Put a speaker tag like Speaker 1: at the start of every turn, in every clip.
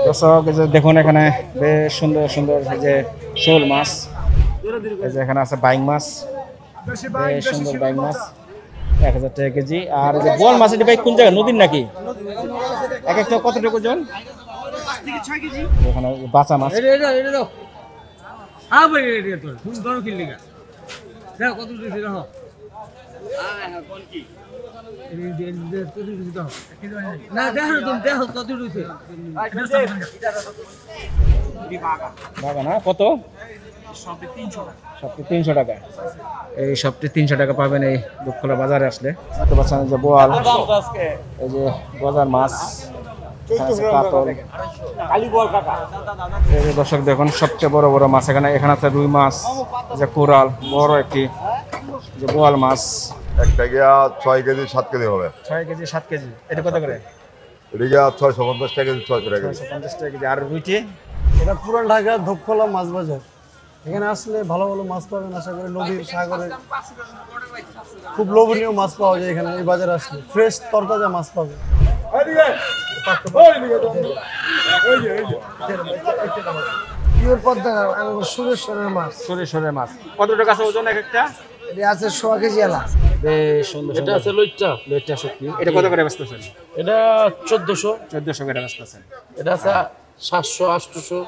Speaker 1: দর্শক এই যে দেখুন এখানে বেশ সুন্দর সুন্দর এই যে শোল মাছ, এই যে এখানে আছে বাইং মাছ, বেশ সুন্দর বাইং মাছ 1000 টাকা কেজি। আর এই যে বোয়াল মাছ, এটি ভাই কোন জায়গা, নদীর নাকি? এক একটা কতটুকু ওজন? এখানে বাঁচা মাছ, কত? সবটি 300 টাকা। এই সবটি 300 টাকা পাবেন এই দুপখোলা বাজারে আসলে। দেখতে পাচ্ছেন যে বোয়াল, এই যে বাজার মাছ, কাতল। এই যে দর্শক দেখুন সবচেয়ে বড় বড় মাছ এখানে আছে রুই মাছ, যে কোরাল বড় একটি, যে বোয়াল মাছ
Speaker 2: একটা গিয়া 6 কেজি 7 কেজি হবে।
Speaker 1: 6 কেজি 7 কেজি। এটা কত করে?
Speaker 2: এটা গিয়া 650 টাকা কেজি, 600 টাকা কেজি।
Speaker 1: 650 টাকা কেজি। আর রুইটি?
Speaker 3: এটা পুরান ঢাকা ধূপখোলা মাছ বাজার। এখানে আসলে ভালো ভালো মাছ পাবেন, আশা করি নদীর সাগরে খুব লোভনীয় মাছ পাওয়া যায় এখানে। এই বাজারে আসলে ফ্রেশ তরতাজা মাছ পাবে। পিওর পদ্মা সুরেশ্বরের মাছ।
Speaker 1: সুরেশ্বরের মাছ কত টাকা আছে ওজন এক একটা?
Speaker 3: এটা আছে 100 কেজি এলা।
Speaker 1: বেশ সুন্দর।
Speaker 4: এটা আছে লইট্টা।
Speaker 1: লইট্টা শুটকি। এটা কত করে বেচতেছেন?
Speaker 4: এটা 1400।
Speaker 1: 1400 করে বেচতেছেন।
Speaker 4: এটা আছে 700 800।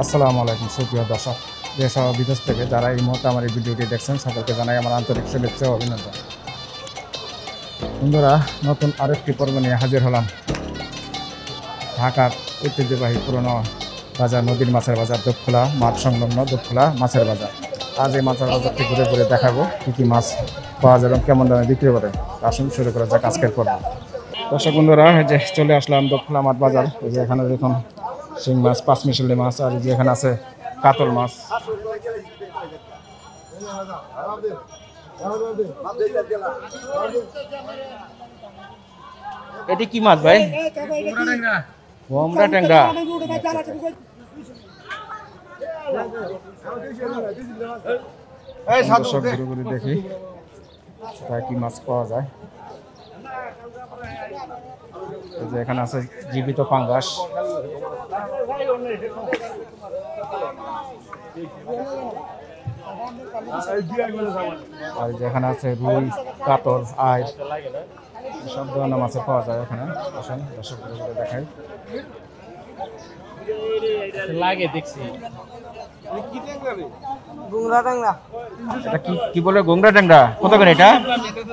Speaker 1: আসসালামু আলাইকুম সুপ্রিয় দর্শক, দেশ ও বিদেশ থেকে যারা এই মুহূর্তে আমার এই ভিডিওটি দেখছেন সকলকে জানাই আমার আন্তরিক শুভেচ্ছা ও অভিনন্দন। বন্ধুরা, নতুন আরেকটি পর্ব নিয়ে হাজির হলাম। ঢাকার ঐতিহ্যবাহী পুরনো বাজার, নদীর মাছের বাজার, দুপখোলা মাঠ সংলগ্ন দুপখোলা মাছের বাজার। আজ এই মাছের বাজারটি ঘুরে ঘুরে দেখাবো কী কী মাছ পাওয়া যাবে এবং কেমন দামে বিক্রি করে। আসুন শুরু করা যাক আজকের পর্ব। দর্শক বন্ধুরা, এই যে চলে আসলাম দুপখোলা মাঠ বাজার। এই যে এখানে দেখুন শিং মাছ, পাঁচমিশালি মাছ, আর যে এখানে আছে কাতল মাছ। এটি কি মাছ ভাই? গোমরা ট্যাংরা। সব ঘুরে ঘুরে দেখি কি মাছ পাওয়া যায়। যে এখানে আছে জীবিত পাঙ্গাস, আর যেখানে আছে রুই, কাতল, আইর, সব ধরনের মাছের পাওয়া যায় এখানে। আসুন দর্শক দেখাই।
Speaker 4: লাগে দেখছি।
Speaker 3: গুংরা ট্যাংরা।
Speaker 1: এটা কি বলে? গোংরা ট্যাংরা। কত করে এটা?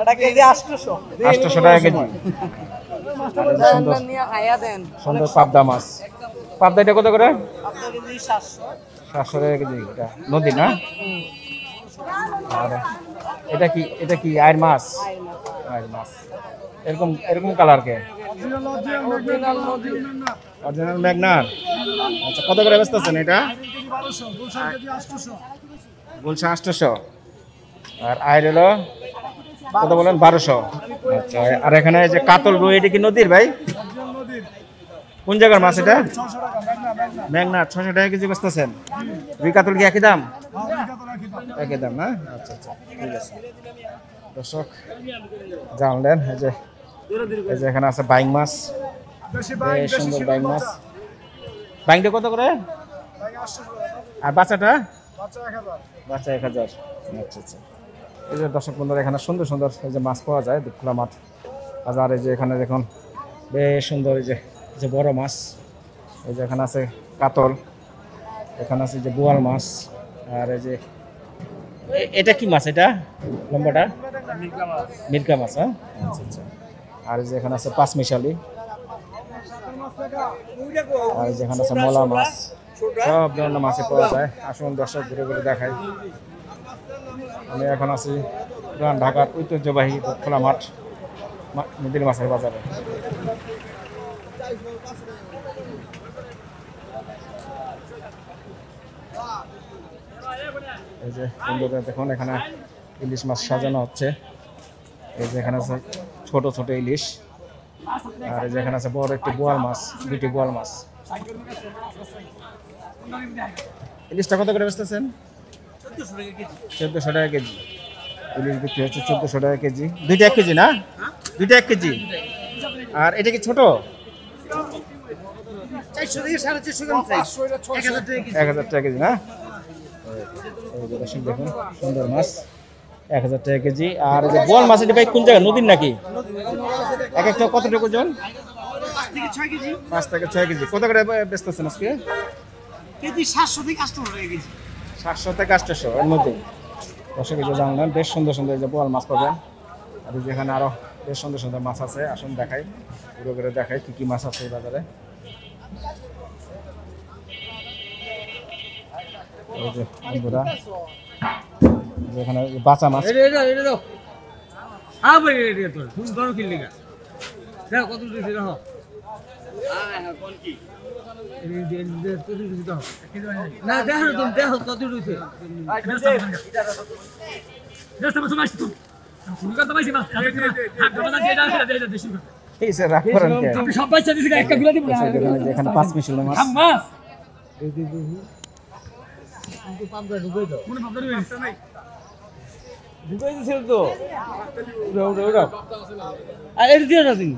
Speaker 3: এটা কেজি 800।
Speaker 1: 800 টাকা কেজি। সুন্দর পাবদা মাছ। পাবদা এটা কত করে? 700 টাকা কেজি। এটা নদী না? আর এটা কি আইর মাছ? আইর মাছ এরকম কালার কে? অরিজিনাল মেঘনার। আচ্ছা, কত করে বেচতেছেন এটা? বলছে 800। আর আইর হলো কত বলেন? 1200। আচ্ছা, আর এখানে যে কাতল রুই, এটা কি নদীর ভাই? কোন জায়গার মাছ এটা? মেঘনা। 600 টাকা কেজি বেচতেছেন। রুই কাতল কি একই দাম? একই দাম না? আচ্ছা আচ্ছা, ঠিক আছে। দর্শক জানলেন এই যে এখানে আছে বাইং মাছ, বেশ সুন্দর বাইং মাছ। বাইংটা কত করে? আর বাচ্চাটা? বাচ্চা 1000। আচ্ছা আচ্ছা। এই যে দর্শক বন্ধুরা, এখানে সুন্দর সুন্দর এই যে মাছ পাওয়া যায় দুপখোলা মাঠ বাজার। এই যে এখানে দেখুন বেশ সুন্দর এই যে বড় মাছ। এই যে এখানে আছে কাতল, এখানে আছে যে বোয়াল মাছ। আর এই যে এটা কি মাছ? এটা লম্বাটা মির্কা মাছ। হ্যাঁ, আচ্ছা আচ্ছা। আর এই যে এখানে আছে পাঁচমিশালি, আর যেখানে আছে মলা মাছ। সব ধরনের মাছে পাওয়া যায়। আসুন দর্শক ঘুরে ঘুরে দেখাই। আমি এখন আছি পুরান ঢাকার ঐতিহ্যবাহী দুপখোলা মাঠ নদীর মাছের বাজারে। এই যে বন্ধুরা দেখুন, এখানে ইলিশ মাছ সাজানো হচ্ছে। এই যে এখানে আছে ছোট ছোট ইলিশ, আর এই যে এখানে আছে বড় একটি বোয়াল মাছ, দুটি বোয়াল মাছ। ইলিশটা কত করে বেচতেছেন? 1400 টাকা কেজি। ইলিশ বিক্রি হচ্ছে 1400 টাকা কেজি। দুইটা 1 কেজি না? দুইটা 1 কেজি। আর এটা কি ছোট?
Speaker 3: 400 থেকে 450 গ্রাম সাইজ 1000 টাকা কেজি।
Speaker 1: 1000 টাকা কেজি না? এই যে দর্শক দেখুন সুন্দর মাছ 1000 টাকা কেজি। আর এই যে বোয়াল মাছ এটা ভাই কোন জায়গা, নদীর নাকি? এক একটা কতটুকু ওজন?
Speaker 3: 5 থেকে 6 কেজি।
Speaker 1: 5 থেকে 6 কেজি। কত করে বেচতেছেন আজকে?
Speaker 3: কেজি 700 থেকে 800 টাকা কেজি।
Speaker 1: 700 থেকে 800 এর মধ্যে। দর্শক এই যে জানলেন বেশ সুন্দর সুন্দর এই যে বোয়াল মাছ পাবেন। আর এই যে এখানে আরো বেশ সুন্দর সুন্দর মাছ আছে, আসুন দেখাই, পুরো করে দেখাই কি কি মাছ আছে এই বাজারে। এই যে বন্ধুরা, যে এখানে বাঁচা মাছ,
Speaker 3: এটা দাও। হ্যাঁ ভাই এটা তো তুমি বড় কিনলি গা। দেখো কত দিছে দেখো। কোন কি? না দেখো তুমি দেখো কত দিছে।
Speaker 1: এই যে রাখ করেন কে?
Speaker 3: সব বাচ্চা দিছে একটা গুলা দিব না।
Speaker 1: এখানে 5 মিশাল মাছ।
Speaker 3: মাছ এই দি দি কিন্তু পামটা ঢুকাই দাও। কোন পামটা নাই? ঢুকাই দিছিল তো। ওরা আর এর দিও না তুমি।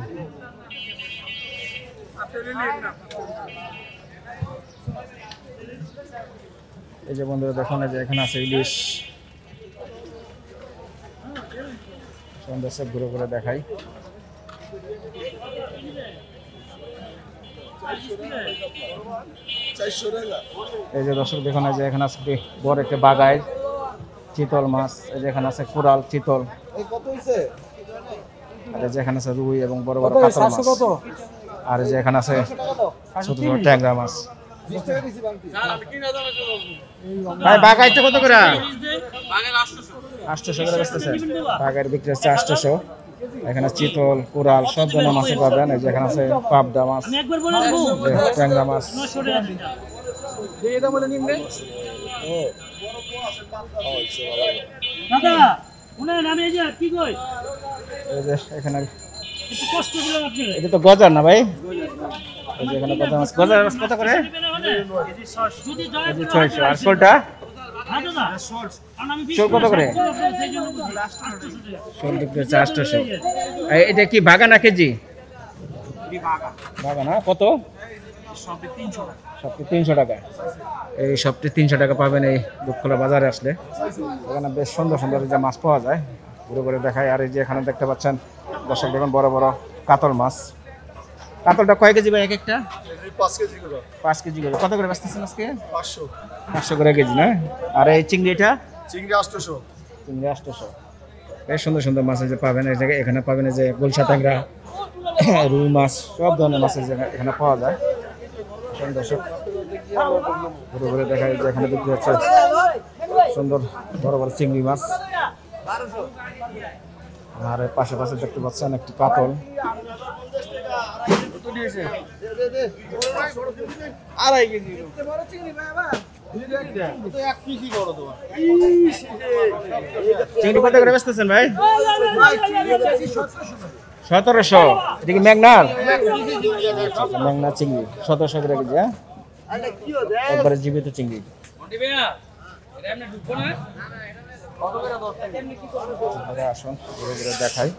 Speaker 1: এই যে বন্ধুরা দেখুন এই যে এখানে আছে ইলিশ। সুন্দর সব ঘুরে ঘুরে দেখাই। এই যে দর্শক দেখুন এই যে এখানে আছে বড় একটা বাগাই চিতল মাছ, এই যে এখানে আছে কোরাল চিতল,
Speaker 3: কত হইছে?
Speaker 1: আর এই যে এখানে আছে রুই এবং বড় বড় কাতল মাছ, আর এই যে এখানে আছে ছোট ছোট ট্যাংরা মাছ। ভাই বাগাইটা কত করে? 800 করে বেচতেছে। বাগাইয়ের বিক্রি হচ্ছে 800। এখানে চিতল কোরাল সব ধরনের মাছ পাবেন। এই যে এখানে আছে পাবদা মাছ, ট্যাংরা মাছ। এই যে এখানে এটা তো গজার না ভাই? এই যে এখানে গজার মাছ। গজার মাছ কত করে? কেজি 600। আর শোলটা? শোল কত করে? শোল বিক্রি হচ্ছে 800। এটা কি বাগা না কেজি? বাগা না। কত? সবটি 300 টাকা। এই সবটি 300 টাকা পাবেন এই দুধখোলা বাজারে আসলে। এখানে বেশ সুন্দর সুন্দর যে মাছ পাওয়া যায় ঘুরে ঘুরে দেখায়। আর এই যে এখানে দেখতে পাচ্ছেন দর্শক দেখুন বড় বড় কাতল মাছ। কাতলটা কয় কেজি ভাই এক একটা?
Speaker 2: 5 কেজি করে।
Speaker 1: 5 কেজি করে। কত করে বেচতেছেন আজকে?
Speaker 2: 500।
Speaker 1: 500 করে কেজি না? আর এই চিংড়িটা?
Speaker 2: চিংড়ি 800।
Speaker 1: চিংড়ি 800। বেশ সুন্দর সুন্দর মাছ যে পাবেন এই জায়গায়। এখানে পাবেন এই যে গোলসা ট্যাংরা, রুই মাছ, সব ধরনের মাছ এখানে পাওয়া যায়। দর্শক ঘুরে ঘুরে দেখায় যে এখানে বিক্রি হচ্ছে সুন্দর বড় বড় চিংড়ি মাছ। আর পাশে পাশে দেখতে পাচ্ছেন একটি কাতল। চিংড়ি কত করে বেচতেছেন ভাই? 1700। এটা কি মেঘনার? মেঘনা চিংড়ি 1700 করে কেজি। হ্যাঁ একবারে জীবিত চিংড়ি। আসুন ঘুরে ঘুরে দেখাই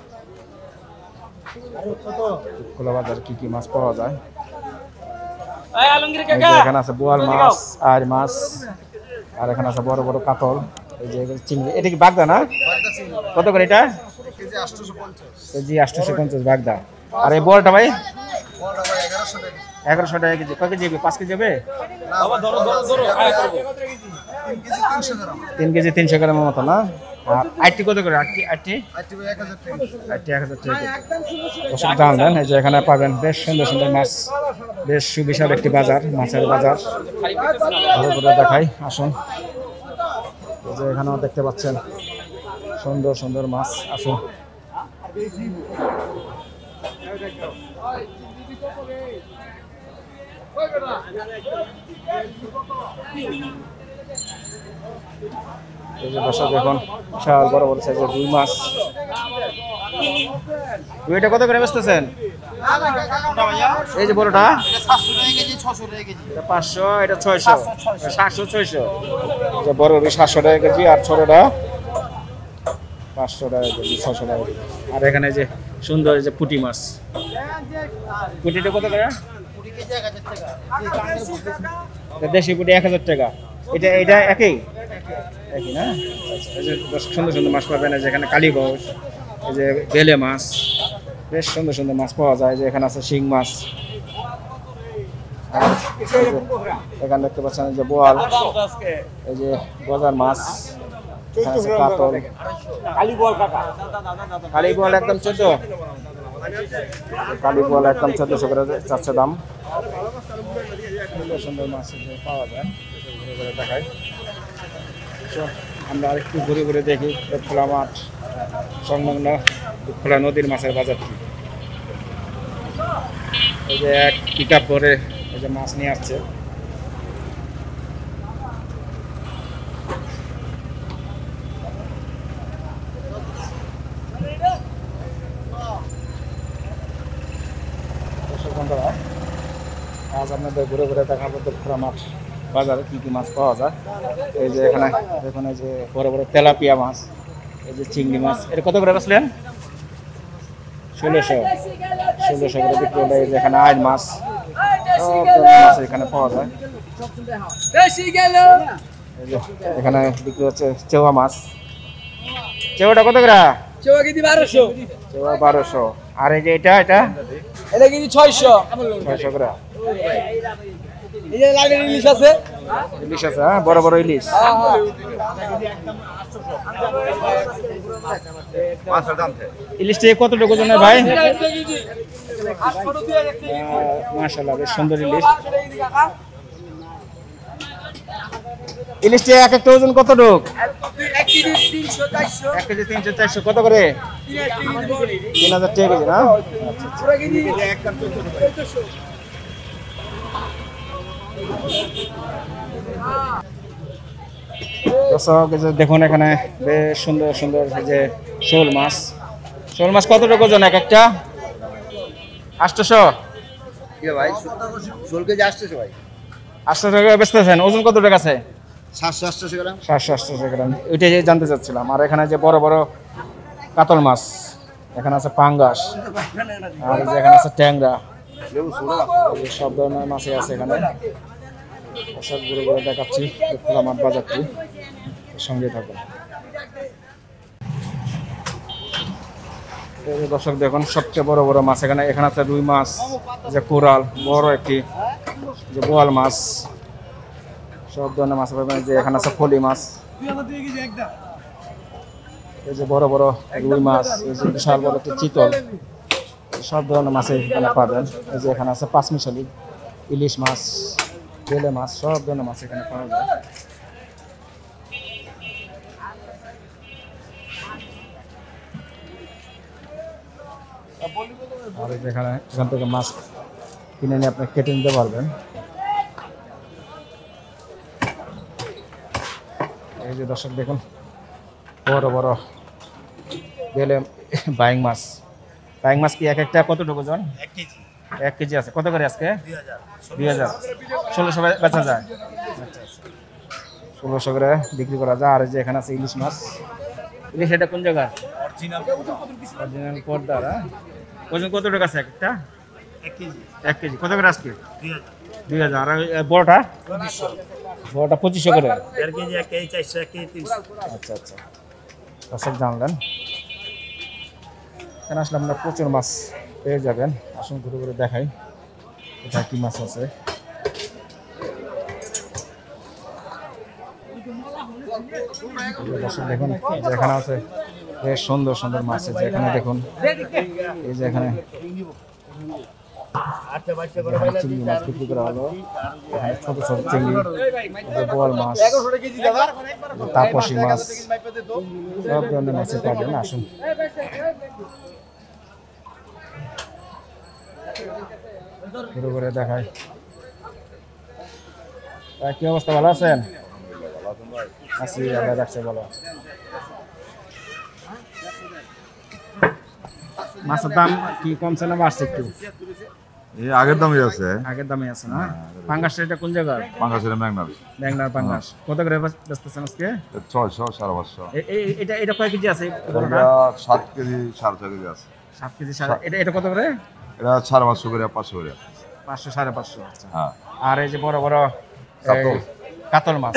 Speaker 1: খোলা বাজার কি কি মাছ পাওয়া যায়। এখানে আছে বোয়াল মাছ, আর মাছ, আর এখানে আছে বড় বড় কাতল। এই যে চিংড়ি। এটা কি বাগদা না? কত করে এটা? কেজি 850 বাগদা। আর এই বড়টা ভাই? 1100 টাকা কেজি। কয় কেজি হবে? 5 কেজি হবে? 3 কেজি 300 গ্রামের মতো না? আর আইটি কত করে? আইটি 1000 টাকা। ওষুধ দাম দেন। এই যে এখানে পাবেন বেশ সুন্দর সুন্দর মাছ, বেশ সুবিশাল একটি বাজার, মাছের বাজার। ভালো করে দেখাই আসুন। এই যে এখানেও দেখতে পাচ্ছেন সুন্দর সুন্দর মাছ। আসুন এই যে দর্শক দেখুন বিশাল বড় বড় সাইজের রুই মাছ। রুইটা কত করে বেচতেছেন? এই যে বড়টা 500, এটা 600, 700, 600। বড় রুই 700 টাকা কেজি, আর ছোটটা 500 টাকা কেজি, 600 টাকা কেজি। আর এখানে যে সুন্দর এই যে পুঁটি মাছ। পুঁটিটা কত করে? দেশি পুঁটি 1000 টাকা। এটা একই না? আচ্ছা, এই যে সুন্দর সুন্দর মাছ পাবেন। যেখানে কালীগঞ্জ, এই যে বেলে মাছ, বেশ সুন্দর সুন্দর মাছ পাওয়া যায়। যে এখানে আছে শিং মাছ, আর এখানে দেখতে পাচ্ছেন যে বোয়াল, এই যে গজার মাছ, এখানে আছে কাতল। কালী বোয়াল একদম 14, কালী বোয়াল একদম 1400 করে চাচ্ছে দাম। সুন্দর সুন্দর মাছ যে পাওয়া যায় ঘুরে ঘুরে দেখায়। আমরা আরেকটু ঘুরে ঘুরে দেখি খোলা মাঠ সংলগ্ন খোলা নদীর মাছের বাজারটি। এই যে এক পিক আপ করে এই যে মাছ নিয়ে আসছে। আজ আপনাদের ঘুরে ঘুরে দেখাবো খোলা মাঠ বাজারে কি কি মাছ পাওয়া যায়। এই যে এখানে দেখুন এই যে বড় বড় তেলাপিয়া মাছ, এই যে চিংড়ি মাছ। এটা কত করে বেচলেন? 1600 করে বিক্রি হলে। এই যে এখানে আইল মাছ, সব ধরনের মাছ এখানে পাওয়া যায়। এই যে এখানে বিক্রি হচ্ছে চেওয়া মাছ। চেওয়াটা কত করে?
Speaker 5: Chewa KG 1200।
Speaker 1: চেওয়া 1200। আর এই যে এটা
Speaker 5: কেজি 600
Speaker 1: করে।
Speaker 5: এই যে লাইনের ইলিশ আছে।
Speaker 1: ইলিশ আছে, হ্যাঁ, বড় বড় ইলিশ। ইলিশটা কতটুকু ওজনের ভাই? মাশাআল্লাহ, বেশ সুন্দর ইলিশ। ইলিশটা এক একটা ওজন কতটুকু?
Speaker 5: 1 কেজি 300 400।
Speaker 1: 1 কেজি 300 400 কত করে? 3000 টাকা কেজি না?
Speaker 5: পুরো কেজি 1400।
Speaker 1: দর্শক এই যে দেখুন এখানে বেশ সুন্দর সুন্দর এই যে শোল মাছ। শোল মাছ কতটুকু ওজন এক একটা? 800
Speaker 2: ভাই 16 কেজি 800 ভাই।
Speaker 1: 800 টাকা বেচতেছেন। ওজন কত টাকা আছে?
Speaker 2: 700 গ্রাম।
Speaker 1: 700 গ্রাম। ওইটাই জানতে চাচ্ছিলাম। আর এখানে যে বড় বড় কাতল মাছ, এখানে আছে পাঙ্গাস, আর এই যে এখানে আছে ট্যাংরা, এই সব ধরনের মাছই আছে এখানে। সব ঘুরে ঘুরে দেখাচ্ছি খোলা মাঠ বাজারটি, সঙ্গে থাকুন। দর্শক দেখুন সবচেয়ে বড় বড় মাছ এখানে আছে রুই মাছ, যে কোরাল, বড় একটি যে বোয়াল মাছ, সব ধরনের মাছ পাবেন। যে এখানে আছে ফলি মাছ, এই যে বড় বড় রুই মাছ, এই যে বিশাল বড় একটি চিতল, সব ধরনের মাছ এখানে পাবেন। এই যে এখানে আছে পাঁচমিশালি, ইলিশ মাছ, বেলে মাছ, সব ধরনের মাছ এখানে পাওয়া যায়। আর এখান থেকে মাছ কিনে নিয়ে আপনি কেটে নিতে পারবেন। এই যে দর্শক দেখুন বড় বড় বেলে বাইং মাছ। বাইং মাছ কি এক একটা কতটুকু ওজন? 1 কেজি আছে। কত করে আজকে? 2000। 1600 বেচা যায়। আচ্ছা, 1600 করে বিক্রি করা যায়। আর এই যে এখানে আছে ইলিশ মাছ। ইলিশ এটা কোন জায়গা? অরিজিনাল পর্দার। ওজন কত টাকা আছে একটা? 1 কেজি। কত করে আজকে? 2000। আর বড়টা? বড়টা 2500 করে।
Speaker 6: 1 কেজি 1 কেজি 400 1 কেজি 300।
Speaker 1: আচ্ছা আচ্ছা, সব জানলেন। এখানে আসলে আপনারা প্রচুর মাছ পেয়ে যাবেন। আসুন ঘুরে ঘুরে দেখাই এটা কি মাছ আছে। দেখুন যেখানে আছে বেশ সুন্দর সুন্দর মাছ আছে। এখানে দেখুন এই যে এখানে চিংড়ি মাছ বিক্রি করা হলো। এখানে ছোট ছোট চিংড়ি, বোয়াল মাছ, তাপসী মাছ, সব ধরনের মাছ পাবেন। আসুন ঘুরে ঘুরে দেখাই। কি অবস্থা, ভালো আছেন? আছি, আল্লাহ রাখছে। বলো, মাছের দাম কি কমছে না বাড়ছে একটু?
Speaker 7: আগের দামই আছে।
Speaker 1: আগের দামই আছে না? পাঙ্গাস এটা কোন জায়গা?
Speaker 7: পাঙ্গাসের
Speaker 1: ম্যাগনার পাঙ্গাস। কত করে বেচতেছেন আজকে?
Speaker 7: 600 550।
Speaker 1: এটা কয় কেজি আছে?
Speaker 7: 7 কেজি 6.5 কেজি আছে।
Speaker 1: 7 কেজি এটা কত করে?
Speaker 7: এটা 550 করে 500 করে।
Speaker 1: 500 550। আচ্ছা।
Speaker 7: হ্যাঁ।
Speaker 1: আর এই যে বড় বড়
Speaker 7: কাতল।
Speaker 1: কাতল মাছ।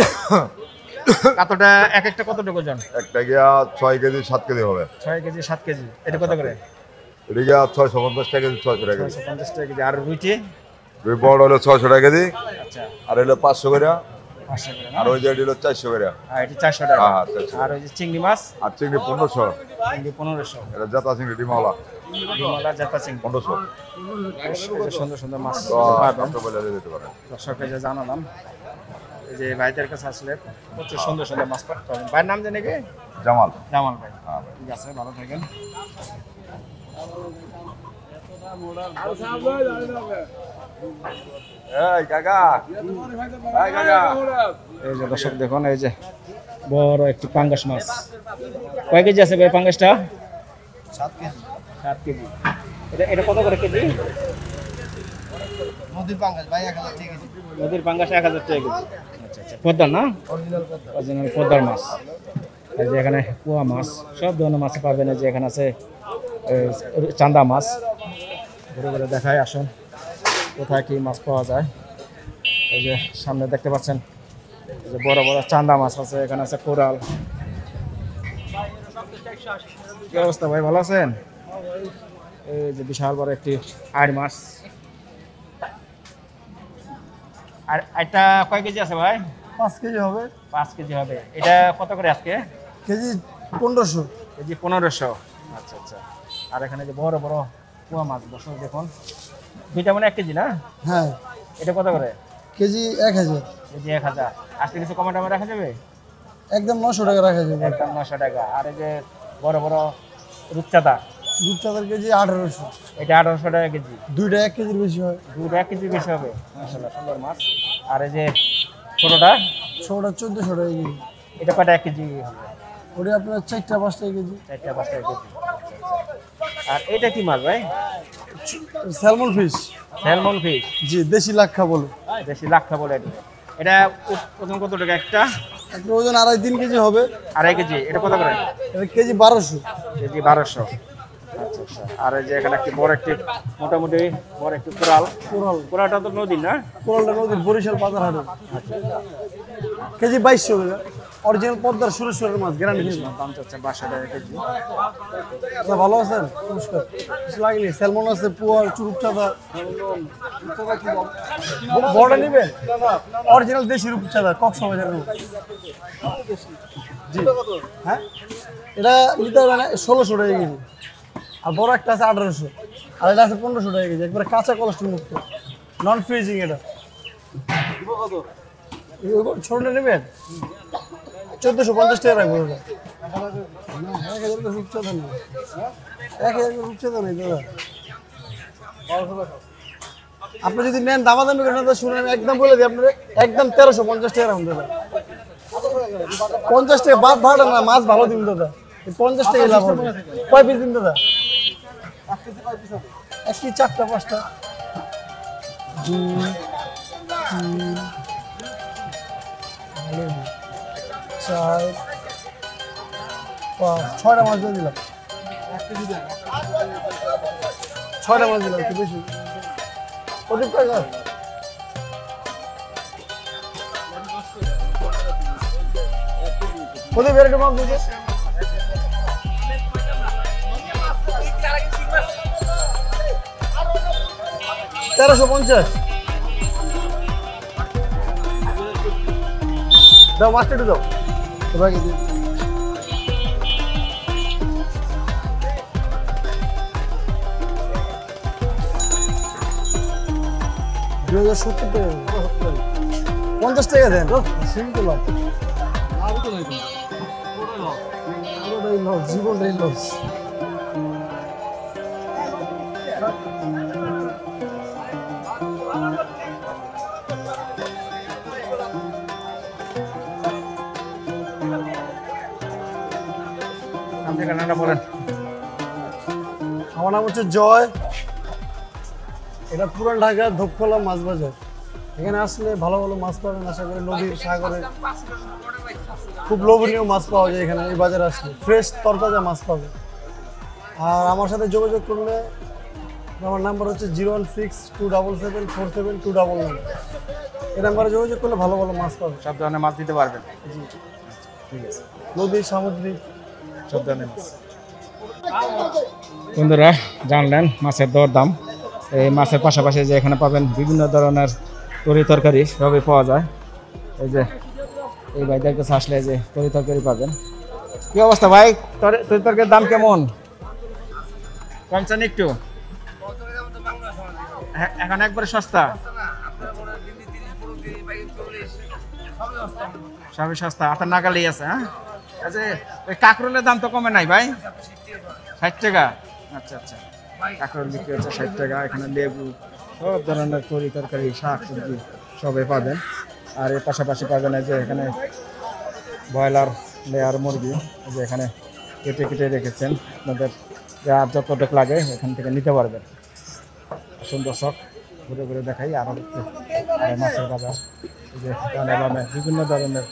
Speaker 1: কাতলটা এক একটা কতটুকু ওজন?
Speaker 7: একটা গিয়া 6 কেজি 7 কেজি হবে।
Speaker 1: 6 কেজি 7 কেজি। এটা কত করে?
Speaker 7: এটা গিয়া 650 টাকা কেজি 600 টাকা কেজি।
Speaker 1: 650 টাকা কেজি। আর রুটি?
Speaker 7: রুই বড় হলো 600 টাকা কেজি।
Speaker 1: আচ্ছা।
Speaker 7: আর হলো 500 করে।
Speaker 1: 500 করে।
Speaker 7: আর ওই যে হলো 400 করে।
Speaker 1: আর এটা 400 টাকা।
Speaker 7: হ্যাঁ 400।
Speaker 1: আর ওই যে চিংড়ি মাছ?
Speaker 7: আর চিংড়ি 1500।
Speaker 1: চিংড়ি 1500।
Speaker 7: এটা জাতা চিংড়ি ডিমাওয়ালা
Speaker 1: ডিমালা জাতা চিংড়ি
Speaker 7: 1500।
Speaker 1: এই যে সুন্দর সুন্দর মাছ
Speaker 7: তো
Speaker 1: পাবেন।
Speaker 7: কত বলে দিতে পারে।
Speaker 1: দর্শককে যে জানালাম এই যে ভাইদের কাছে আসলে প্রচুর সুন্দর সুন্দর মাছ পাবেন। ভাইয়ের নাম জানে কি?
Speaker 7: জামাল।
Speaker 1: জামাল ভাই।
Speaker 7: হ্যাঁ।
Speaker 1: ঠিক আছে, ভালো থাকেন।
Speaker 7: এই কাকা। এই কাকা।
Speaker 1: এই যে দর্শক দেখুন, এই যে বড় একটি পাঙ্গাস মাছ। কয় কেজি আছে ভাই পাঙ্গাসটা?
Speaker 2: 7 কেজি
Speaker 1: 7 কেজি। এটা কত করে কেজি?
Speaker 2: নদীর পাঙ্গাস ভাই 1000 টাকা কেজি।
Speaker 1: নদীর পাঙ্গাস 1000 টাকা কেজি। আচ্ছা আচ্ছা, পদ্মার না? অরিজিনাল পদ্মার মাছ। এই যে এখানে কুয়া মাছ, সব ধরনের মাছ পাবেন। এই যে এখানে আছে চান্দা মাছ। ঘুরে ঘুরে দেখায়, আসুন কোথায় কি মাছ পাওয়া যায়। এই যে সামনে দেখতে পাচ্ছেন এই যে বড় বড় চান্দা মাছ আছে, এখানে আছে কোরাল। কি অবস্থা ভাই, ভালো আছেন? এই যে বিশাল বড় একটি আড় মাছ। আর এটা কয় কেজি আছে ভাই?
Speaker 3: 5 কেজি হবে।
Speaker 1: 5 কেজি হবে। এটা কত করে আজকে?
Speaker 3: কেজি 1500।
Speaker 1: কেজি 1500। আচ্ছা আচ্ছা। আর এখানে যে বড় বড় কুয়া মাছ, দর্শক দেখুন, দুইটা মানে 1 কেজি না?
Speaker 3: হ্যাঁ।
Speaker 1: এটা কত করে?
Speaker 3: কেজি 1000।
Speaker 1: কেজি 1000। আজকে কিছু কমে টমে রাখা যাবে?
Speaker 3: একদম 900 টাকা রাখা যাবে।
Speaker 1: একদম 900 টাকা। আর এই যে বড় বড় রূপচাঁদা,
Speaker 3: রূপচাঁদার কেজি 1800।
Speaker 1: এটা 1800 টাকা কেজি।
Speaker 3: দুইটা 1 কেজির বেশি হয়।
Speaker 1: দুটো 1 কেজি বেশি হবে। মাশাআল্লাহ, সুন্দর মাছ। আর এই যে ছোটটা,
Speaker 3: ছোটটা 1400 টাকা কেজি।
Speaker 1: এটা কয়টা 1 কেজি হবে?
Speaker 3: ওটা আপনার 4টা 5টা কেজি।
Speaker 1: 4টা 5টা কেজি। আচ্ছা আচ্ছা। আর এটা কি মাছ ভাই?
Speaker 3: Salmon fish.
Speaker 1: Salmon fish.
Speaker 3: জি, দেশি লাক্ষা বলে।
Speaker 1: দেশি লাক্ষা বলে এটা। এটা ওজন কত টাকা একটা?
Speaker 3: একটা ওজন 2.5-3 কেজি হবে।
Speaker 1: 2.5 কেজি। এটা কত করে?
Speaker 3: এটা কেজি 1200।
Speaker 1: কেজি 1200। আচ্ছা আচ্ছা। আর এই যে এখানে একটি বড় একটি মোটামুটি বড় একটি কোরাল। কোরালটা তো নদী না?
Speaker 3: কোরালটা নদীর বরিশাল বাজার হাটে। কেজি 2200 টাকা। অরিজিনাল পদ্মার সুরেশ্বরের মাছ, গ্যারান্টি।
Speaker 1: দাম চাচ্ছে 1200 টাকা কেজি।
Speaker 3: আচ্ছা, ভালো আছেন? নমস্কার। কিছু লাগেনি? স্যালমন আছে, পুয়ার, রূপচাঁদা। বড়টা নেবেন? অরিজিনাল দেশি রূপচাঁদা, কক্সবাজারের মাছ। জি। হ্যাঁ, এটা নিতে হবে না 1600 টাকা কেজি। আর বড় একটা আছে 1800। আর এটা আছে 1500 টাকা কেজি। একবারে কাঁচা কোলেস্ট্রল মুক্ত, নন ফ্রিজিং। এটা ছোটটা নেবেন? 1450 টাকা রাখবো। ওটা না, 1000 টাকা রূপচাঁদা নেই। 1000 টাকা রূপচাঁদা নেই দাদা। আপনি যদি নেন দামাদামি করেন না, শুনে আমি একদম বলে দিই আপনার, একদম 1350 টাকা রাখুন দাদা। 50 টাকা বাদ ভাড়া না, মাছ ভালো দিন দাদা। 50 টাকা লাভ হবে। কয় পিস দিন দাদা? 1 কি 4টা 5টা? 2 3 4 5 6টা মাছ দিয়ে দিলাম। 6টা মাছ দিলাম, একটু বেশি। কত টাকা? কত ভ্যারাইটি মাছ দিতে? 1350। দাও মাছটা একটু দাও। এবারে দিই। 2070 টাকা। 50 টাকা দেন। সিম্পল আছে। জীবনটাই লস।
Speaker 1: বলেন।
Speaker 3: আমার নাম হচ্ছে জয়। এটা পুরান ঢাকা ধূপখোলা মাছ বাজার। এখানে আসলে ভালো ভালো মাছ পাবেন, আশা করি। নদীর, সাগরে খুব লোভনীয় মাছ পাওয়া যায় এখানে। এই বাজারে আসলে ফ্রেশ তরতাজা মাছ পাবে। আর আমার সাথে যোগাযোগ করলে আমার নাম্বার হচ্ছে 01627747299। এই নাম্বারে যোগাযোগ করলে ভালো ভালো মাছ পাবে।
Speaker 1: সব ধরনের মাছ দিতে পারবেন? ঠিক আছে।
Speaker 3: নদী, সামুদ্রিক
Speaker 1: সব ধরনের মাছ। বন্ধুরা জানলেন মাছের দরদাম। এই মাছের পাশাপাশি যে এখানে পাবেন বিভিন্ন ধরনের তরি তরকারি সবই পাওয়া যায়। এই যে এই ভাইদের কাছে আসলে যে তরি তরকারি পাবেন। কি অবস্থা ভাই, তরি তরকারির দাম কেমন? কমছেন একটু? এখন একবারে সস্তা, সবই সস্তা, আপনার নাগালেই আছে। হ্যাঁ, আচ্ছা ওই কাঁকরোলের দাম তো কমে নাই ভাই? 60 টাকা। আচ্ছা আচ্ছা, কাঁকরোল বিক্রি হচ্ছে 60 টাকা। এখানে লেবু, সব ধরনের তরি তরকারি, শাক সবজি সবই পাবেন। আর এর পাশাপাশি পাবেন এই যে এখানে ব্রয়লার লেয়ার মুরগি, এই যে এখানে কেটে কেটে রেখেছেন। আপনাদের যার যতটুকু লাগে এখান থেকে নিতে পারবেন। সুন্দর শখ ঘুরে ঘুরে দেখাই। আর মাছের বাজার, এই যে ডানে বামে বিভিন্ন ধরনের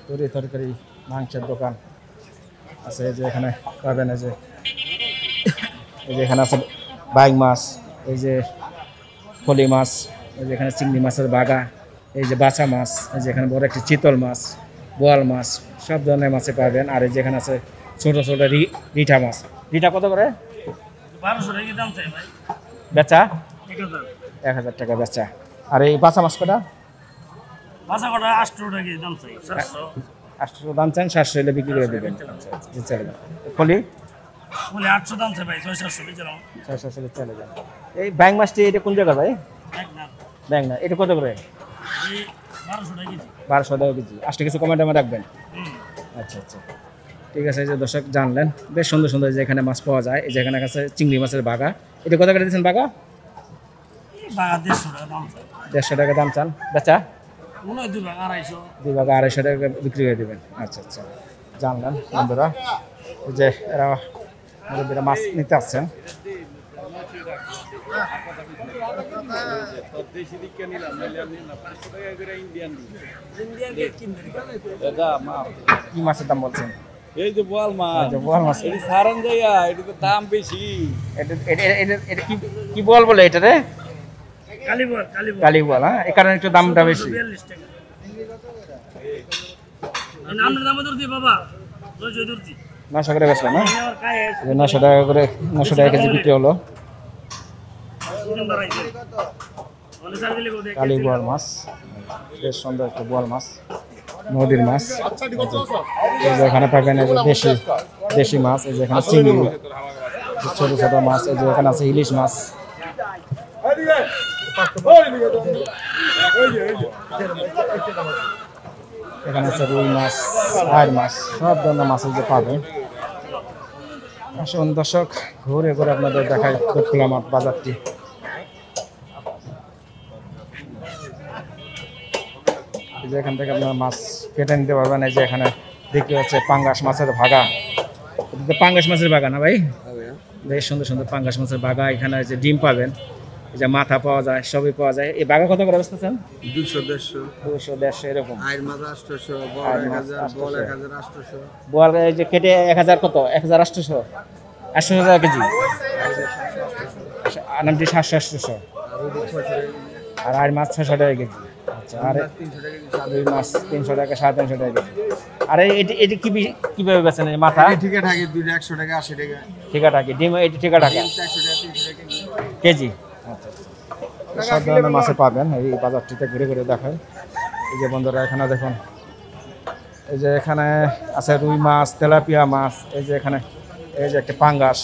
Speaker 1: তরি তরকারি, মাংসের দোকান আছে। এই যে এখানে পাবেন এই যে এখানে আছে বাইং মাছ, এই যে ফলি মাছ, এই যে এখানে চিংড়ি মাছের বাগা, এই যে বাছা মাছ, এই যে এখানে বড় একটি চিতল মাছ, বোয়াল মাছ, সব ধরনের মাছে পাবেন। আর এই যে এখানে আছে ছোট ছোট রিঠা মাছ। রিঠা কত করে?
Speaker 6: 1200 টাকা দাম চাই ভাই।
Speaker 1: বেচা
Speaker 6: 1000
Speaker 1: টাকা বেচা। আর এই বাছা মাছ কটা?
Speaker 6: বাসা কটা 800 টাকা দাম চাই।
Speaker 1: 800 দাম চান, 700 হলে বিক্রি করে দেবেন। চলে ফলি
Speaker 6: বলে 800 দাম চাই ভাই, 600 বেচলাম।
Speaker 1: 600 হলে চলে যান। এই ব্যাং মাছটি এটা কোন জায়গা ভাই?
Speaker 6: এক না
Speaker 1: ব্যাং না, এটা কত করে?
Speaker 6: এই 1200 টাকা কেজি।
Speaker 1: 1200 টাকা কেজি। আসলে কিছু কমেন্ট আমার রাখবেন। আচ্ছা আচ্ছা, ঠিক আছে। এই যে দর্শক জানলেন বেশ সুন্দর সুন্দর যে এখানে মাছ পাওয়া যায়। এই যে এখানে আছে চিংড়ি মাছের বাগা। এটা কত করে দিচ্ছেন বাগা?
Speaker 6: এই বাগা 150 টাকা দাম চাই।
Speaker 1: 150 টাকা দাম চান, বেচা
Speaker 6: মনে হয় 2 ভাগ 250।
Speaker 1: 2 ভাগ 250 টাকা বিক্রি করে দেবেন। আচ্ছা আচ্ছা, জানলেন বন্ধুরা। এই যে এরা মুরব্বীরা মাছ নিতে আসছেন। কি মাছের দাম বলছেন?
Speaker 8: এই যে বোয়াল মাছ,
Speaker 1: বোয়াল মাছ
Speaker 8: এটি সারান জায়গা, এটি তো দাম বেশি।
Speaker 1: এটা কি বল বলে এটা রে?
Speaker 6: কালীবল।
Speaker 1: কালী বল। হ্যাঁ, এই কারণে একটু দামটা বেশি।
Speaker 6: 42 টাকা। এই নামটা দাম ধরতি বাবা, রোজ ধরতি।
Speaker 1: 900 করে বেচলাম। হ্যাঁ,
Speaker 6: আমার কাছে আছে।
Speaker 1: 900 টাকা করে, 900 টাকা কেজি বিক্রি হলো
Speaker 6: দাম বাড়াইছে। বলে স্যার দিলে কো দেখ।
Speaker 1: কালী বোয়াল মাছ, বেশ সুন্দর একটা বোয়াল মাছ, নদীর মাছ। এই যে এখানে পাবেন এই যে দেশি মাছ, এই যে এখানে চিংড়ি, ছোট ছোট মাছ, এই যে এখানে আছে ইলিশ মাছ। এখানে আছে রুই মাছ, আর মাছ, সব ধরনের মাছ যে পাবেন। আসুন দর্শক ঘুরে ঘুরে আপনাদের দেখায় দক্ষিণা মাঠ বাজারটি। এই যে এখান থেকে আপনারা মাছ কেটে নিতে পারবেন। এই যে এখানে দেখতে হচ্ছে পাঙ্গাস মাছের ভাগা। পাঙ্গাস মাছের বাগা না ভাই? বেশ সুন্দর সুন্দর পাঙ্গাস মাছের বাগা। এখানে যে ডিম পাবেন, এই যে মাথা পাওয়া যায়, সবই পাওয়া যায়। এই বাগা কত করে বেচতেছেন?
Speaker 2: 200 150
Speaker 1: এরকম।
Speaker 2: আইর মাছ 800, বল 1000, বল 1800।
Speaker 1: বোয়াল এই যে কেটে 1000 কত? 1800 800 টাকা কেজি। আনামটি 700-800। আর আর মাছ 600 টাকা কেজি। আচ্ছা, আর রুই মাছ 300 টাকা, 350 টাকা কেজি। আর এটি কিভাবে বেচেন? মাথা
Speaker 2: ঠিকা থাকে 200, 100 টাকা, 80 টাকা।
Speaker 1: ঠিকা থাকে। ডিম এটি ঠিকা টাকা
Speaker 2: 400 টাকা, 300 টাকা
Speaker 1: কেজি। আচ্ছা, সব ধরনের মাছে পাবেন এই বাজারটিতে ঘুরে ঘুরে দেখায়। এই যে বন্ধুরা এখানে দেখুন, এই যে এখানে আছে রুই মাছ, তেলাপিয়া মাছ। এই যে এখানে এই যে একটা পাঙ্গাস।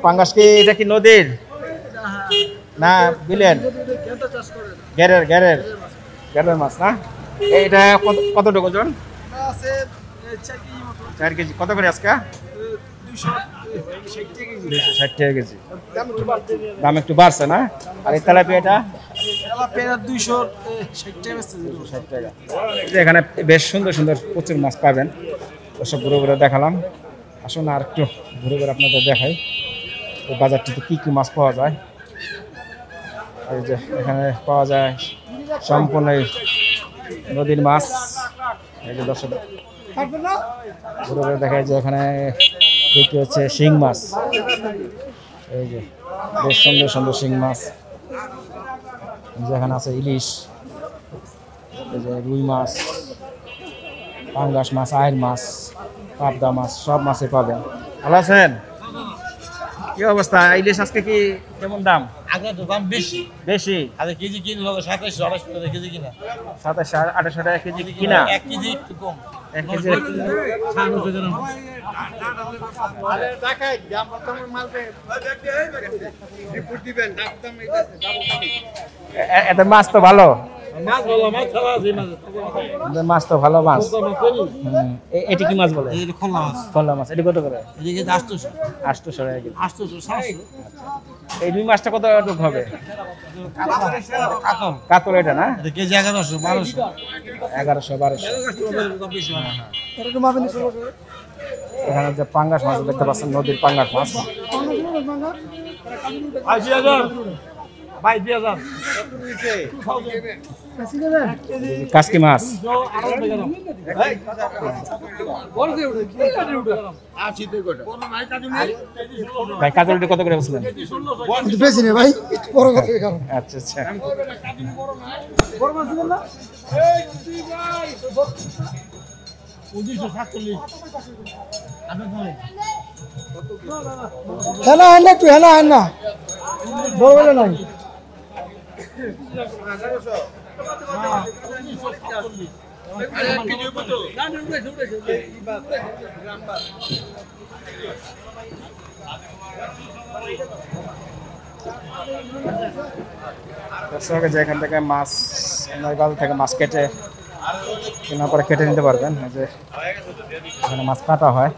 Speaker 1: পাঙ্গাস কি এটা কি নদীর না বিলেন? গ্যারের মাছ না? এইটা কতটুকু ওজন? 4 কেজি। কত করে আজকে? 260 টাকা কেজি। দাম একটু বাড়ছে না? আর এই তেলাপিয়াটা 260 টাকা। এখানে বেশ সুন্দর সুন্দর প্রচুর মাছ পাবেন। ওসব ঘুরে ঘুরে দেখালাম। আসুন আর একটু ঘুরে ঘুরে আপনাদের দেখাই এই বাজারটিতে কি কি মাছ পাওয়া যায়। এই যে এখানে পাওয়া যায় সম্পূর্ণ নদীর মাছ। এই যে দর্শক ঘুরে ঘুরে দেখা যায় যে এখানে বিক্রি হচ্ছে শিং মাছ। এই যে বেশ সুন্দর সুন্দর শিং মাছ, যেখানে আছে ইলিশ, এই যে রুই মাছ, পাঙ্গাস মাছ, আয়ের মাছ, পাবদা মাছ, সব মাছই পাবেন। ভালো আছেন? কি অবস্থা? ইলিশ আজকে কি কেমন দাম?
Speaker 4: আগে তো দাম বেশি,
Speaker 1: বেশি?
Speaker 4: আগে কেজি কিনলো 2700 টাকা কেজি কিনা,
Speaker 1: 2700-2800 টাকা কেজি কিনা।
Speaker 4: 1 কেজি একটু কম,
Speaker 1: 1 কেজি এত মাছ তো ভালো,
Speaker 4: মাছ ভালো, মাছ খাওয়া আছে মাছ,
Speaker 1: এদের মাছ তো ভালো মাছ। এটি কি মাছ বলে?
Speaker 4: এই যে খোলা মাছ,
Speaker 1: খোলা মাছ। এটি কত করে?
Speaker 4: এদিকে 800
Speaker 1: 800 টাকা কেজি।
Speaker 4: 800 700
Speaker 1: এই রুই মাছটা কত টুক হবে?
Speaker 4: কাতল,
Speaker 1: কাতল এটা না?
Speaker 4: এটা কেজি 1100 1200
Speaker 1: 1100-1200। এখানে যে পাঙ্গাস মাছ দেখতে পাচ্ছেন, নদীর পাঙ্গাস মাছ।
Speaker 4: ভাই 2000
Speaker 1: কাসকি মাছ। ভাই কাতলটি কত করে বলছিলেন?
Speaker 3: বেশি নেই ভাই, বড় কথা কারণ
Speaker 1: আচ্ছা আচ্ছা।
Speaker 3: হ্যাঁ না একটু হ্যাঁ না বড় বলে নাই।
Speaker 1: যে এখান থেকে মাছ, বাজার থেকে মাছ কেটে কেনার পরে কেটে নিতে পারবেন। যে এখানে মাছ কাটা হয়।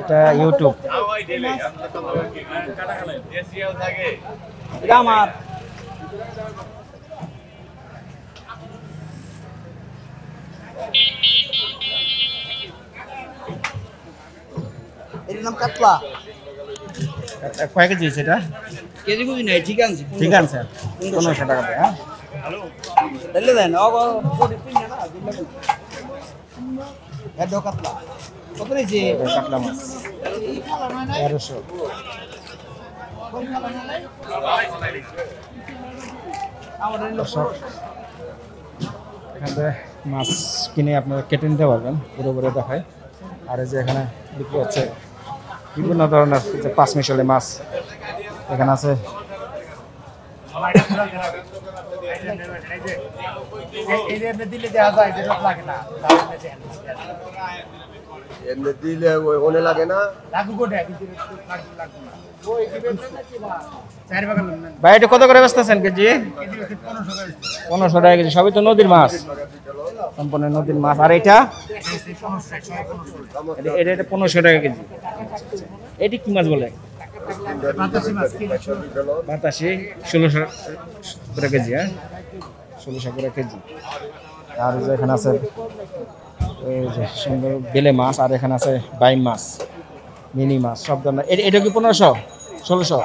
Speaker 1: এটা ইউটিউব।
Speaker 5: আমার এর নাম কাতলা।
Speaker 1: কয় কেজি সেটা?
Speaker 5: কেজি বুঝি নাই, ঠিক আছে
Speaker 1: ঠিক আছে, 1500 টাকা। হ্যাঁ,
Speaker 5: তাহলে দেন কাতলা কত নিয়েছে?
Speaker 1: কাতলা মাছ 1300। এখান থেকে মাছ কিনে আপনারা কেটে নিতে পারবেন, পুরো পুরো দেখায়। আর এই যে এখানে বিক্রি হচ্ছে বিভিন্ন ধরনের যে পাঁচমিশালি মাছ এখানে আছে।
Speaker 7: দিলে ওনে লাগে না।
Speaker 1: ভাই এটা কত করে বেচতেছেন কেজি? 1500 টাকা কেজি। সবই তো নদীর মাছ, সম্পূর্ণ নদীর মাছ। আর এটা এটা 1500 টাকা কেজি। এটি কি মাছ বলে? বাতাসি। 1600 করে কেজি। হ্যাঁ, 1600 করে কেজি। আর যে এখানে আছে এই যে সুন্দর বেলে মাছ, আর এখানে আছে বাইম মাছ, মিনি মাছ, সব ধরনের। এটা কি 1500 1600?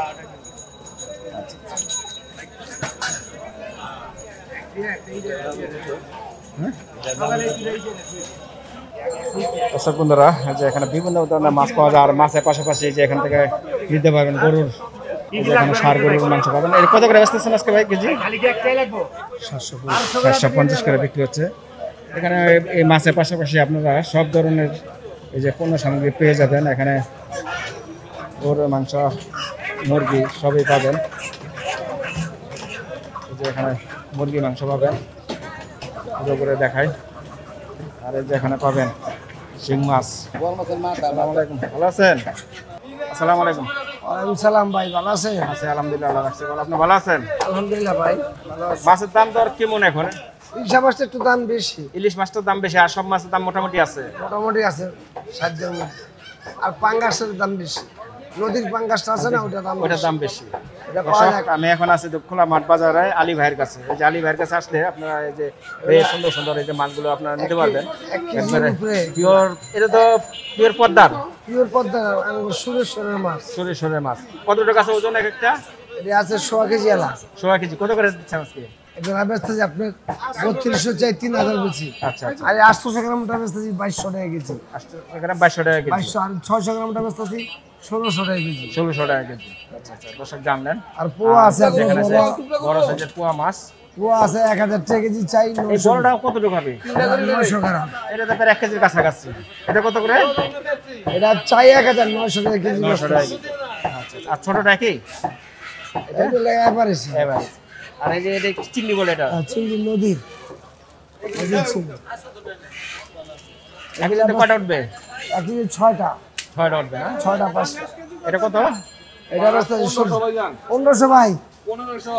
Speaker 1: দর্শক বন্ধুরা, যে এখানে বিভিন্ন ধরনের মাছ পাওয়া যায়। আর মাছের পাশাপাশি যে এখান থেকে নিতে পারবেন গরুর, এখানে ষাঁড় গরুর মাংস পাবেন। এর কত করে বেচতেছেন আজকে ভাই কেজি? 750 করে বিক্রি হচ্ছে। এখানে এই মাছের পাশাপাশি আপনারা সব ধরনের এই যে পণ্য সামগ্রী পেয়ে যাবেন। এখানে গরুর মাংস, মুরগি সবই পাবেন। এই যে এখানে মুরগি মাংস পাবেন, পুরো করে দেখাই। আর এই যে এখানে পাবেন শিং মাছ। আসসালামু আলাইকুম, ভালো আছেন? আসসালামু আলাইকুম।
Speaker 3: ওয়ালাইকুম সালাম ভাই, ভালো আছেন?
Speaker 1: আছি আলহামদুলিল্লাহ, আল্লাহ রাখছে ভালো। আপনি ভালো আছেন?
Speaker 3: আলহামদুলিল্লাহ ভাই ভালো আছি।
Speaker 1: মাছের দাম দর কেমন এখন?
Speaker 3: ইলিশ মাছটা একটু দাম বেশি,
Speaker 1: ইলিশ মাছটার দাম বেশি, আর সব মাছের দাম মোটামুটি আছে।
Speaker 3: মোটামুটি আছে 60 মধ্যে। আর পাঙ্গাসের দাম বেশি, নদীর পাঙ্গাসটা আছে না, ওটার দাম
Speaker 1: বেশি।
Speaker 3: এটা পাওয়া যায়।
Speaker 1: আমি এখন আছি খোলা মাঠ বাজারে আলী ভাইয়ের কাছে। এই যে আলী ভাইয়ের কাছে আসলে আপনারা এই যে বেশ সুন্দর সুন্দর এই যে মাছগুলো আপনারা নিতে পারবেন। একবারে পিওর, এটা তো পিওর পদ্মার,
Speaker 3: পিওর পদ্মা সুরেশ্বরের মাছ।
Speaker 1: সুরেশ্বরের মাছ। কত টাকা আছে ওজন এক একটা?
Speaker 3: এটা আছে 100 কেজি আলা।
Speaker 1: 100 কেজি। কত করে দিচ্ছেন আজকে?
Speaker 3: এটা বেচতেছি আপনার 3200 চাই 3000 বেশি।
Speaker 1: আচ্ছা আচ্ছা
Speaker 3: আর 800 গ্রামটা বেচতেছি 2200 টাকা কেজি।
Speaker 1: এখানে 2200 টাকা কেজি
Speaker 3: 2200 আর 600 গ্রামটা বেচতেছি 1600 টাকা কেজি।
Speaker 1: 1600 টাকা কেজি। আচ্ছা আচ্ছা দর্শক জানলেন।
Speaker 3: আর পোয়া আছে আপনার
Speaker 1: এখানে আছে
Speaker 3: বড়
Speaker 1: বড় সাইজের পোয়া মাছ।
Speaker 3: পোয়া আছে 1000 টাকা কেজি চাই
Speaker 1: এই
Speaker 3: 900
Speaker 1: বড়টা কতটুকু হবে?
Speaker 3: 900 গ্রাম।
Speaker 1: এটা তো প্রায় 1 কেজির কাছাকাছি। এটা কত করে?
Speaker 3: এটা চাই 1000 900 টাকা কেজি।
Speaker 1: 900 টাকা কেজি। আচ্ছা আর ছোটটা কি?
Speaker 3: এটা এভারেজ।
Speaker 1: এবারে আর এই যে এটা চিংড়ি বলে এটা
Speaker 3: চিংড়ি নদীর চিংড়ি
Speaker 1: এক কেজিতে কয়টা উঠবে?
Speaker 3: এক কেজি 6টা
Speaker 1: 6টা উঠবে না?
Speaker 3: 6টা 5টা।
Speaker 1: এটা কত?
Speaker 3: এটা বেচতেছি 1500 ভাই।
Speaker 8: 1500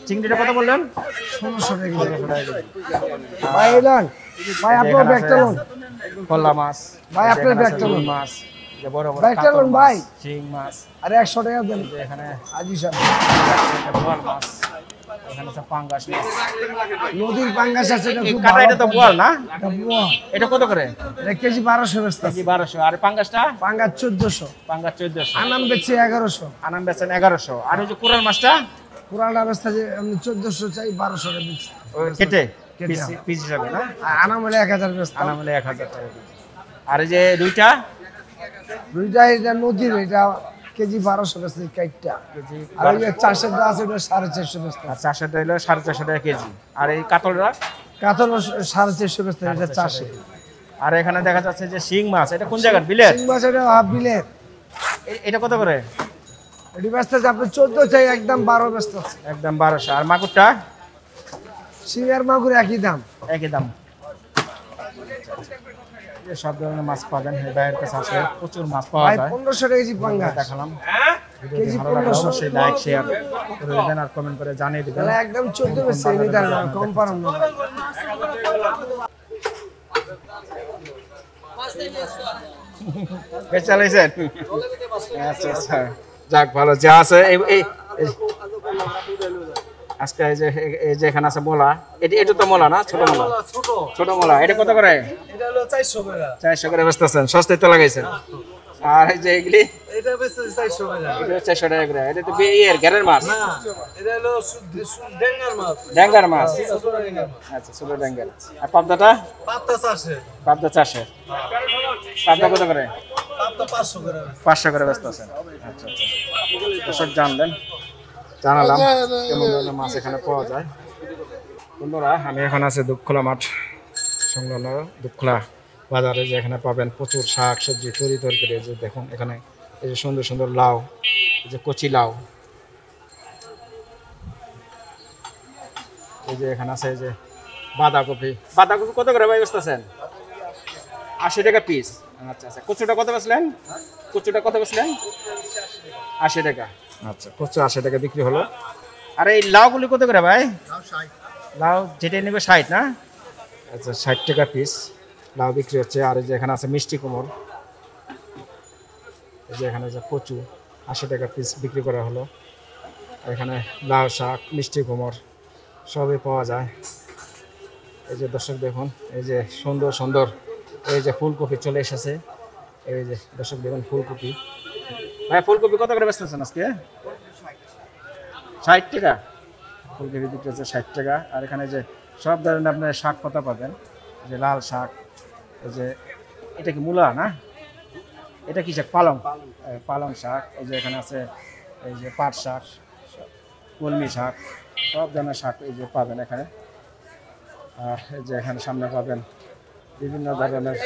Speaker 1: চিংড়িটা কত বললেন?
Speaker 3: 1600 টাকা কেজি।
Speaker 1: 1600 টাকা কেজি।
Speaker 3: ভাই এলান ভাই আপনার ব্যাগটা লোন
Speaker 1: কল্লা মাছ
Speaker 3: ভাই, আপনার
Speaker 1: এখানে আছে
Speaker 3: ব্যাগটা
Speaker 1: রুই
Speaker 3: লন।
Speaker 1: মাছ যে বড় বড়
Speaker 3: ব্যাগটা
Speaker 1: কাতল
Speaker 3: লন
Speaker 1: মাছ,
Speaker 3: ভাই।
Speaker 1: শিং মাছ
Speaker 3: আর 100 টাকা দেন
Speaker 1: যে এখানে
Speaker 3: আজি সাহেব।
Speaker 1: একটা বোয়াল মাছ এখানে আছে পাঙ্গাস মাছ।
Speaker 3: নদীর পাঙ্গাস আছে এটা
Speaker 1: এই
Speaker 3: খুব
Speaker 1: কাটা
Speaker 3: ভালো।
Speaker 1: এটা তো বোয়াল না?
Speaker 3: এটা বুয়া।
Speaker 1: এটা কত করে?
Speaker 3: এটা কেজি 1200 বেচতেছি।
Speaker 1: কেজি 1200 আর পাঙ্গাসটা?
Speaker 3: পাঙ্গাস 1400।
Speaker 1: পাঙ্গাস 1400
Speaker 3: আনাম বেচছি 1100।
Speaker 1: আনাম বেচেন 1100 আর ওই যে কোরাল মাছটা
Speaker 3: পুরাটা বেচতেছি আমি 1400 চাই 1200 টাকা বেচছি।
Speaker 1: ওই কেটে
Speaker 3: কেটে।
Speaker 1: পিস হিসাবে না?
Speaker 3: আর আনাম হলে 1000 বেচতাম।
Speaker 1: আনাম হলে 1000 টাকা কেজি। আর এই যে দুইটা
Speaker 3: দুইটা এটা নদীর এটা কেজি 1200 বেচছি কাইটটা।
Speaker 1: কেজি
Speaker 3: আর ওই যে চাষেরটা আছে ওটা 450 বেচতাম।
Speaker 1: আর 400 টাকা হলো 450 টাকা কেজি। আর এই কাতলটা
Speaker 3: কাতল 450 বেচতাম এটা 400।
Speaker 1: আর এখানে দেখা যাচ্ছে যে শিং মাছ এটা কোন জায়গার বিলেত?
Speaker 3: শিং মাছ এটা হাফ বিলের।
Speaker 1: এটা কত করে?
Speaker 3: এটি বেচতেছে আপনি 14 চাই একদম 12 বেচতেছে।
Speaker 1: একদম 1200 আর মাগুরটা
Speaker 3: শিং আর মাগুর একই দাম।
Speaker 1: একই দাম। এই সব ধরনের মাছ পাবেন এই ভাইয়ের কাছে আসলে প্রচুর মাছ পাওয়া
Speaker 3: ভাই
Speaker 1: যায়
Speaker 3: 1500 টাকা কেজি পাঙ্গাস।
Speaker 1: দেখালাম। ভিডিওটি
Speaker 3: কেজি
Speaker 1: ভালো লাগলে
Speaker 3: 1500
Speaker 1: অবশ্যই লাইক শেয়ার করে দেবেন আর কমেন্ট করে জানিয়ে দিবেন।
Speaker 3: তাহলে একদম 14 বেচছে এমনি দাম না, কম পারম না।
Speaker 1: বেশ চালাইছেন? আচ্ছা আচ্ছা যাক ভালো যা আছে আজকে এই যে এখানে আছে মোলা এটা তো মোলা না ছোট মোলা ছোট মোলা এটা কত করে?
Speaker 3: এটা হলো 400 টাকা।
Speaker 1: 400 করে বেচতেছেন সস্তায় তো লাগাইছেন। আর এই যে এগুলি
Speaker 3: এটা বেচতেছে 400 টাকা।
Speaker 1: এটা 400 টাকা করে এটা তো ইয়ের ঘেরের মাছ
Speaker 3: না এটা হলো ডেঙ্গার মাছ।
Speaker 1: ড্যাঙ্গার মাছ আচ্ছা ছোট ড্যাঙ্গার। আর পাবদাটা?
Speaker 3: পাতা চাষে
Speaker 1: পাবদা 400 পাবদা কত করে?
Speaker 3: পাতা 500 করে।
Speaker 1: 500 করে বেচতেছেন। আচ্ছা আচ্ছা সব জানলেন জানালাম কেমন ধরনের মাছ এখানে পাওয়া যায়। বন্ধুরা আমি এখন আছি দুপখোলা মাঠ সংলগ্ন দুপখোলা বাজারে যে এখানে পাবেন প্রচুর শাক সবজি তরি তরকারি। যে দেখুন এখানে এই যে সুন্দর সুন্দর লাউ এই যে কচি লাউ এই যে এখানে আছে এই যে বাঁধাকপি কত করে ভাই বেচতেছেন? 80 টাকা পিস। আচ্ছা আচ্ছা কচুটা কত বেচলেন? কচুটা কত বেচলেন? 80 টাকা। আচ্ছা কচু 80 টাকা বিক্রি হলো। আর এই লাউগুলি কত করে ভাই? লাউ যেটা নেবে 60 না? আচ্ছা 60 টাকা পিস লাউ বিক্রি হচ্ছে। আর এই যে এখানে আছে মিষ্টি কুমড় এই যে এখানে যে কচু 80 টাকা পিস বিক্রি করা হলো। এখানে লাউ শাক মিষ্টি কুমড় সবই পাওয়া যায়। এই যে দর্শক দেখুন এই যে সুন্দর সুন্দর এই যে ফুলকপি চলে এসেছে। এই যে দর্শক দেখুন ফুলকপি। ভাই ফুলকপি কত করে বেচতেছেন আজকে? 60 টাকা ফুলকপি বিক্রি হচ্ছে 60 টাকা। আর এখানে যে সব ধরনের আপনার শাক পাতা পাবেন যে লাল শাক এই যে এটা কি মূলা না? এটা কি শাক? পালং পালং শাক। এই যে এখানে আছে এই যে পাট শাক কলমি শাক সব ধরনের শাক এই যে পাবেন এখানে। আর এই যে এখানে সামনে পাবেন বিভিন্ন ধরনের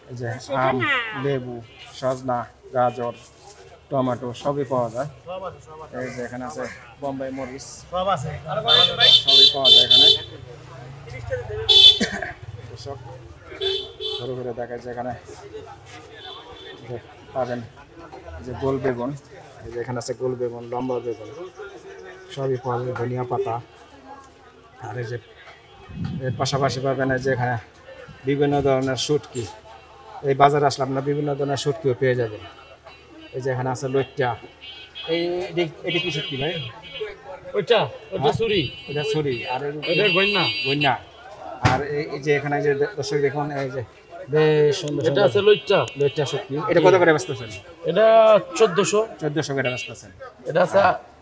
Speaker 1: এই যে আম লেবু সজনা গাজর টমেটো সবই পাওয়া যায়। এই যে এখানে আছে বোম্বাই মরিচ সবই পাওয়া যায় এখানে। সব ঘুরে ঘুরে দেখা যায় এখানে যে পাবেন যে গোল বেগুন এই যে এখানে আছে গোল বেগুন লম্বা বেগুন সবই পাওয়া যায় ধনিয়া পাতা। আর এই যে এর পাশাপাশি পাবেন যে এখানে বিভিন্ন ধরনের শুটকি। এই বাজারে আসলে আপনার বিভিন্ন ধরনের শুটকিও পেয়ে যাবেন। এই যে এখানে আছে লইট্টা এটা কি শুটকি ভাই?
Speaker 4: ওইটা ছুরি
Speaker 1: এটা ছুরি। আর
Speaker 4: এটা
Speaker 1: গইনা। আর এই যে এখানে যে দর্শক দেখুন এই যে বেশ সুন্দর
Speaker 4: এটা আছে লইট্টা
Speaker 1: শুটকি। এটা কত করে বেচতেছেন?
Speaker 4: এটা 1400
Speaker 1: 1400 করে বেচতেছেন।
Speaker 4: এটা আছে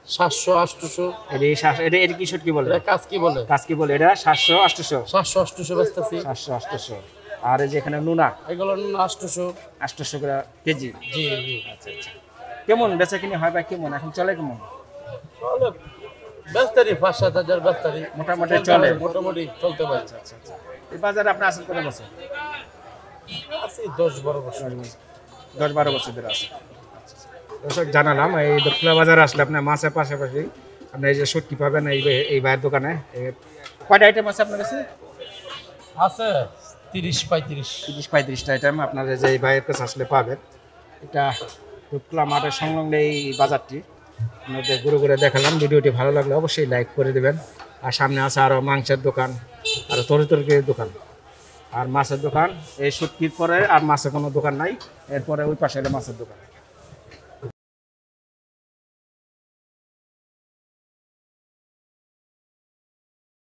Speaker 4: 700 800
Speaker 1: এটা কি শুটকি বলে?
Speaker 4: এটা কাজ কি বলে?
Speaker 1: কাজকি বলে। এটা 700 800
Speaker 4: 700 800 বেচতেছি।
Speaker 1: 700 800। আর এই যে এখানে নুনা
Speaker 4: এগুলো 800
Speaker 1: 800 করে কেজি।
Speaker 4: জি জি।
Speaker 1: আচ্ছা আচ্ছা। কেমন বেচা কিনি হয় ভাই? কেমন এখন চলে কেমন?
Speaker 4: চলে বেচতারি 5-7 হাজার বেচতারি
Speaker 1: মোটামুটি চলে।
Speaker 4: মোটামুটি চলতে পারে।
Speaker 1: আচ্ছা আচ্ছা। এই বাজারে আপনি আসেন কত বছর?
Speaker 4: আছে 10-12 বছর।
Speaker 1: 10-12 বছর ধরে আছে। দর্শক জানালাম এই দক্ষিণা বাজারে আসলে আপনার মাছের পাশাপাশি আপনি এই যে শুটকি পাবেন এই ভাইয়ের দোকানে। কয়টা আইটেম আছে আপনার কাছে?
Speaker 4: আছে 30-35।
Speaker 1: 30-35টা আইটেম আপনারা যে এই ভাইয়ের কাছে আসলে পাবেন। এটা দক্ষিণা মাঠের সংলগ্ন এই বাজারটি আপনাদের ঘুরে ঘুরে দেখালাম। ভিডিওটি ভালো লাগলে অবশ্যই লাইক করে দেবেন। আর সামনে আছে আরও মাংসের দোকান, আরও তরিতরকারির দোকান, আর মাছের দোকান। এই শুটকির পরে আর মাছের কোনো দোকান নাই, এরপরে ওই পাশে হলো মাছের দোকান।